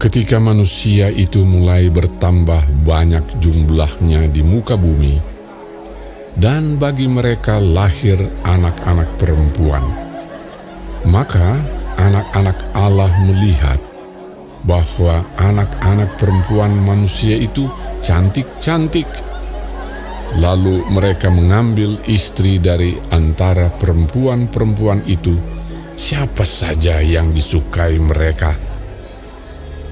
Ketika manusia itu mulai bertambah banyak jumlahnya di muka bumi, dan bagi mereka lahir anak-anak perempuan, maka anak-anak Allah melihat bahwa anak-anak perempuan manusia itu cantik-cantik. Lalu mereka mengambil istri dari antara perempuan-perempuan itu, siapa saja yang disukai mereka.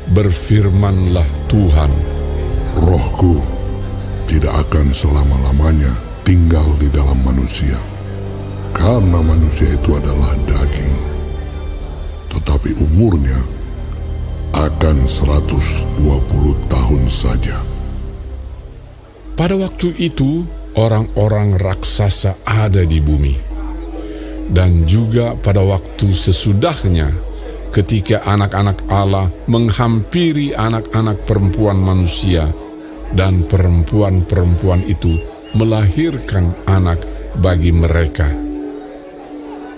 Berfirmanlah Tuhan, Rohku tidak akan selama-lamanya tinggal di dalam manusia, karena manusia itu adalah daging, tetapi umurnya akan 120 tahun saja. Pada waktu itu orang-orang raksasa ada di bumi, dan juga pada waktu sesudahnya, ketika anak-anak Allah menghampiri anak-anak perempuan manusia, dan perempuan-perempuan itu melahirkan anak bagi mereka.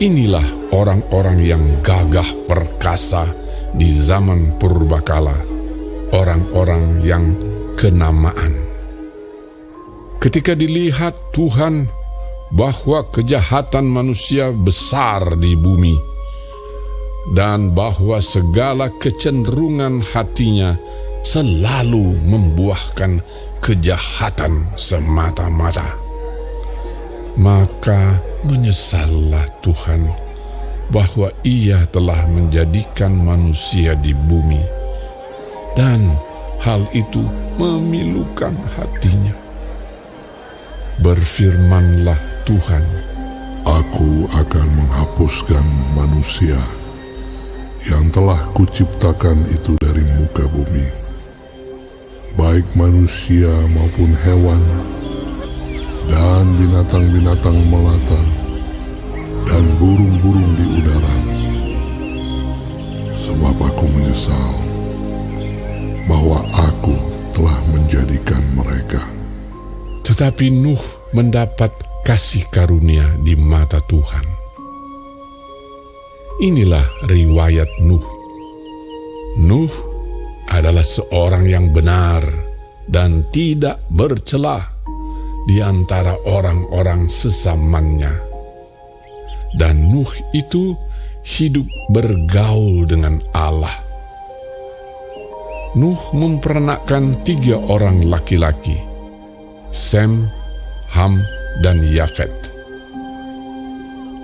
Inilah orang-orang yang gagah perkasa di zaman purbakala, orang-orang yang kenamaan. Ketika dilihat Tuhan bahwa kejahatan manusia besar di bumi, dan bahwa segala kecenderungan hatinya selalu membuahkan kejahatan semata-mata, maka menyesallah Tuhan bahwa Ia telah menjadikan manusia di bumi, dan hal itu memilukan hatinya. Berfirmanlah Tuhan, Aku akan menghapuskan manusia yang telah kuciptakan itu dari muka bumi, baik manusia maupun hewan, dan binatang-binatang melata, dan burung-burung di udara. Sebab aku menyesal bahwa aku telah menjadikan mereka. tetapi Nuh mendapat kasih karunia di mata Tuhan. Inilah riwayat Nuh. Nuh adalah seorang yang benar dan tidak bercela di antara orang-orang sesamanya. Dan Nuh itu hidup bergaul dengan Allah. Nuh mempernakkan 3 orang laki-laki, Sem, Ham, dan Yafet.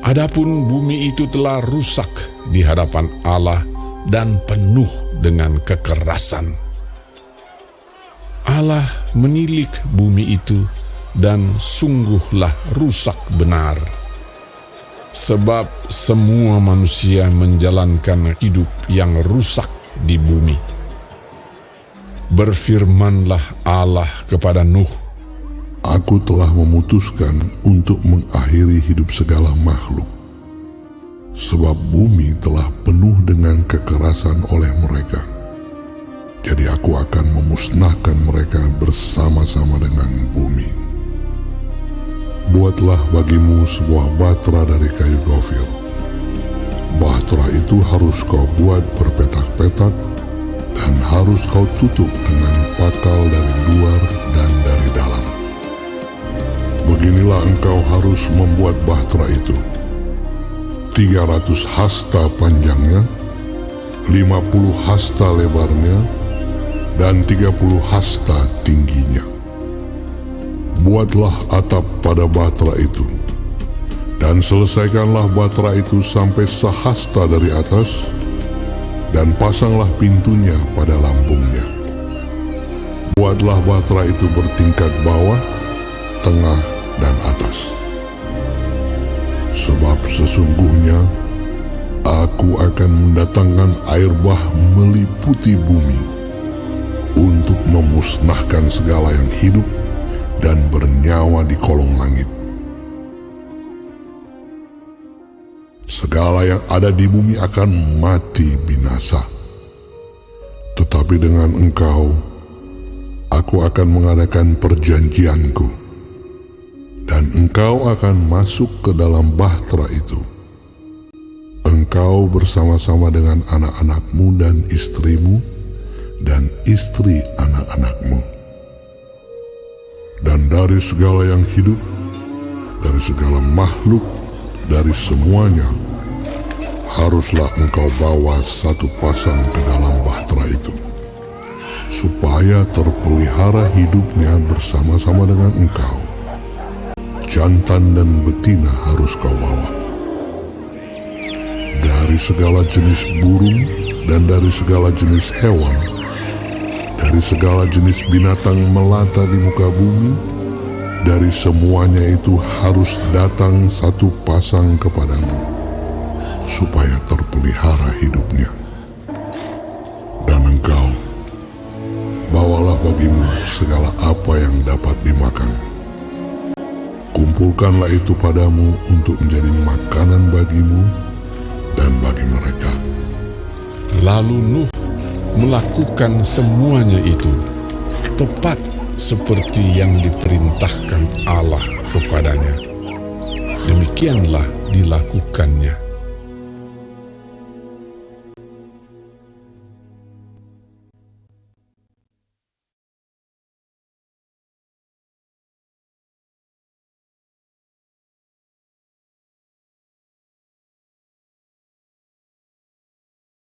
Adapun bumi itu telah rusak di hadapan Allah dan penuh dengan kekerasan. Allah menilik bumi itu dan sungguhlah rusak benar. Sebab semua manusia menjalankan hidup yang rusak di bumi. Berfirmanlah Allah kepada Nuh, Aku telah memutuskan untuk mengakhiri hidup segala makhluk, sebab bumi telah penuh dengan kekerasan oleh mereka. Jadi aku akan memusnahkan mereka bersama-sama dengan bumi. Buatlah bagimu sebuah batra dari kayu gofir. Batra itu harus kau buat berpetak-petak dan harus kau tutup dengan pakal dari luar dan dari dalam. Beginilah engkau harus membuat bahtera itu. 300 hasta panjangnya, 50 hasta lebarnya, dan 30 hasta tingginya. Buatlah atap pada bahtera itu, dan selesaikanlah bahtera itu sampai sehasta dari atas, dan pasanglah pintunya pada lambungnya. Buatlah bahtera itu bertingkat bawah, tengah, dan atas. Sebab sesungguhnya aku akan mendatangkan air bah meliputi bumi untuk memusnahkan segala yang hidup dan bernyawa di kolong langit. Segala yang ada di bumi akan mati binasa. Tetapi dengan engkau, aku akan mengadakan perjanjianku, dan engkau akan masuk ke dalam bahtera itu. Engkau bersama-sama dengan anak-anakmu dan istrimu, dan istri anak-anakmu. Dan dari segala yang hidup, dari segala makhluk, dari semuanya, haruslah engkau bawa satu pasang ke dalam bahtera itu, supaya terpelihara hidupnya bersama-sama dengan engkau. Jantan dan betina harus kau bawa. Dari segala jenis burung dan dari segala jenis hewan, dari segala jenis binatang melata di muka bumi, dari semuanya itu harus datang satu pasang kepadamu, supaya terpelihara hidupnya. Dan engkau, bawalah bagimu segala apa yang dapat dimakan. Kumpulkanlah itu padamu untuk menjadi makanan bagimu dan bagi mereka. Lalu Nuh melakukan semuanya itu, tepat seperti yang diperintahkan Allah kepadanya. Demikianlah dilakukannya.